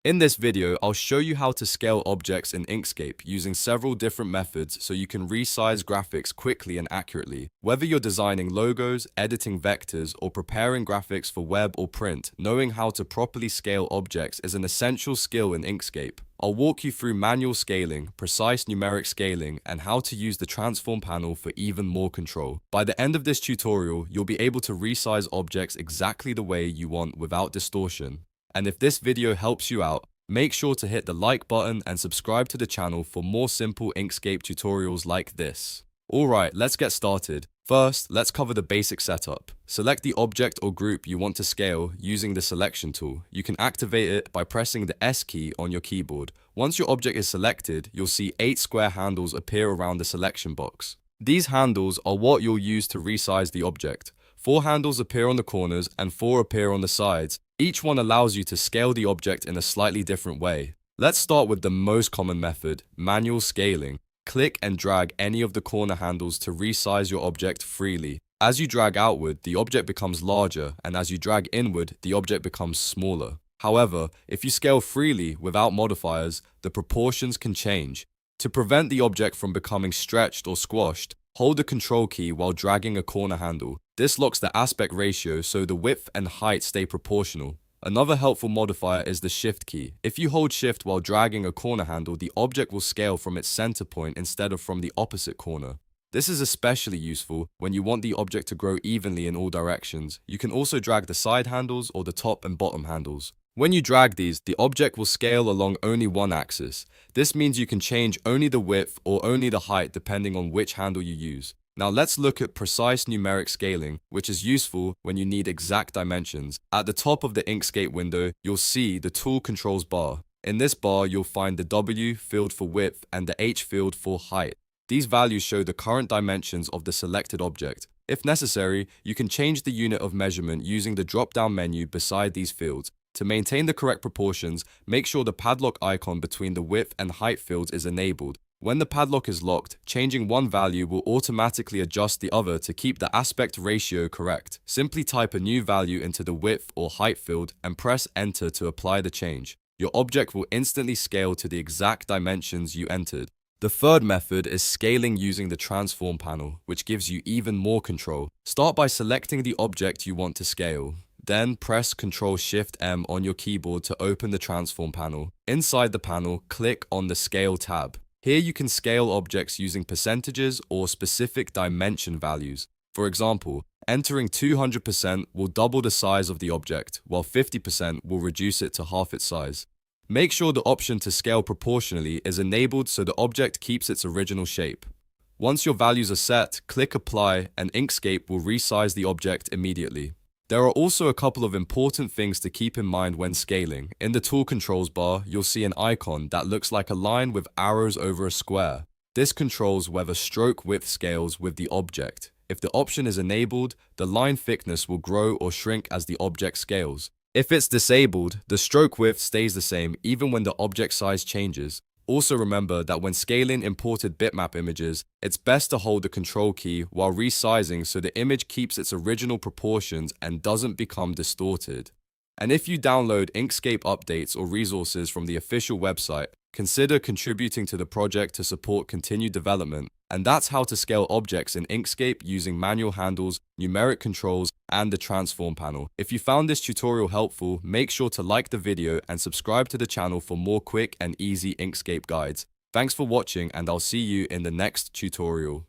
In this video, I'll show you how to scale objects in Inkscape using several different methods so you can resize graphics quickly and accurately. Whether you're designing logos, editing vectors, or preparing graphics for web or print, knowing how to properly scale objects is an essential skill in Inkscape. I'll walk you through manual scaling, precise numeric scaling, and how to use the transform panel for even more control. By the end of this tutorial, you'll be able to resize objects exactly the way you want without distortion. And if this video helps you out, make sure to hit the like button and subscribe to the channel for more simple Inkscape tutorials like this. Alright, let's get started. First, let's cover the basic setup. Select the object or group you want to scale using the selection tool. You can activate it by pressing the S key on your keyboard. Once your object is selected, you'll see 8 square handles appear around the selection box. These handles are what you'll use to resize the object. 4 handles appear on the corners and 4 appear on the sides. Each one allows you to scale the object in a slightly different way. Let's start with the most common method, manual scaling. Click and drag any of the corner handles to resize your object freely. As you drag outward, the object becomes larger, and as you drag inward, the object becomes smaller. However, if you scale freely without modifiers, the proportions can change. To prevent the object from becoming stretched or squashed, hold the Control key while dragging a corner handle. This locks the aspect ratio so the width and height stay proportional. Another helpful modifier is the Shift key. If you hold Shift while dragging a corner handle, the object will scale from its center point instead of from the opposite corner. This is especially useful when you want the object to grow evenly in all directions. You can also drag the side handles or the top and bottom handles. When you drag these, the object will scale along only one axis. This means you can change only the width or only the height depending on which handle you use. Now let's look at precise numeric scaling, which is useful when you need exact dimensions. At the top of the Inkscape window, you'll see the Tool Controls bar. In this bar, you'll find the W field for width and the H field for height. These values show the current dimensions of the selected object. If necessary, you can change the unit of measurement using the drop-down menu beside these fields. To maintain the correct proportions, make sure the padlock icon between the width and height fields is enabled. When the padlock is locked, changing one value will automatically adjust the other to keep the aspect ratio correct. Simply type a new value into the width or height field and press Enter to apply the change. Your object will instantly scale to the exact dimensions you entered. The third method is scaling using the transform panel, which gives you even more control. Start by selecting the object you want to scale. Then press Ctrl-Shift-M on your keyboard to open the transform panel. Inside the panel, click on the Scale tab. Here you can scale objects using percentages or specific dimension values. For example, entering 200% will double the size of the object, while 50% will reduce it to half its size. Make sure the option to scale proportionally is enabled so the object keeps its original shape. Once your values are set, click Apply and Inkscape will resize the object immediately. There are also a couple of important things to keep in mind when scaling. In the Tool Controls bar, you'll see an icon that looks like a line with arrows over a square. This controls whether stroke width scales with the object. If the option is enabled, the line thickness will grow or shrink as the object scales. If it's disabled, the stroke width stays the same even when the object size changes. Also remember that when scaling imported bitmap images, it's best to hold the Control key while resizing so the image keeps its original proportions and doesn't become distorted. And if you download Inkscape updates or resources from the official website, consider contributing to the project to support continued development. And that's how to scale objects in Inkscape using manual handles, numeric controls, and the transform panel. If you found this tutorial helpful, make sure to like the video and subscribe to the channel for more quick and easy Inkscape guides. Thanks for watching, and I'll see you in the next tutorial.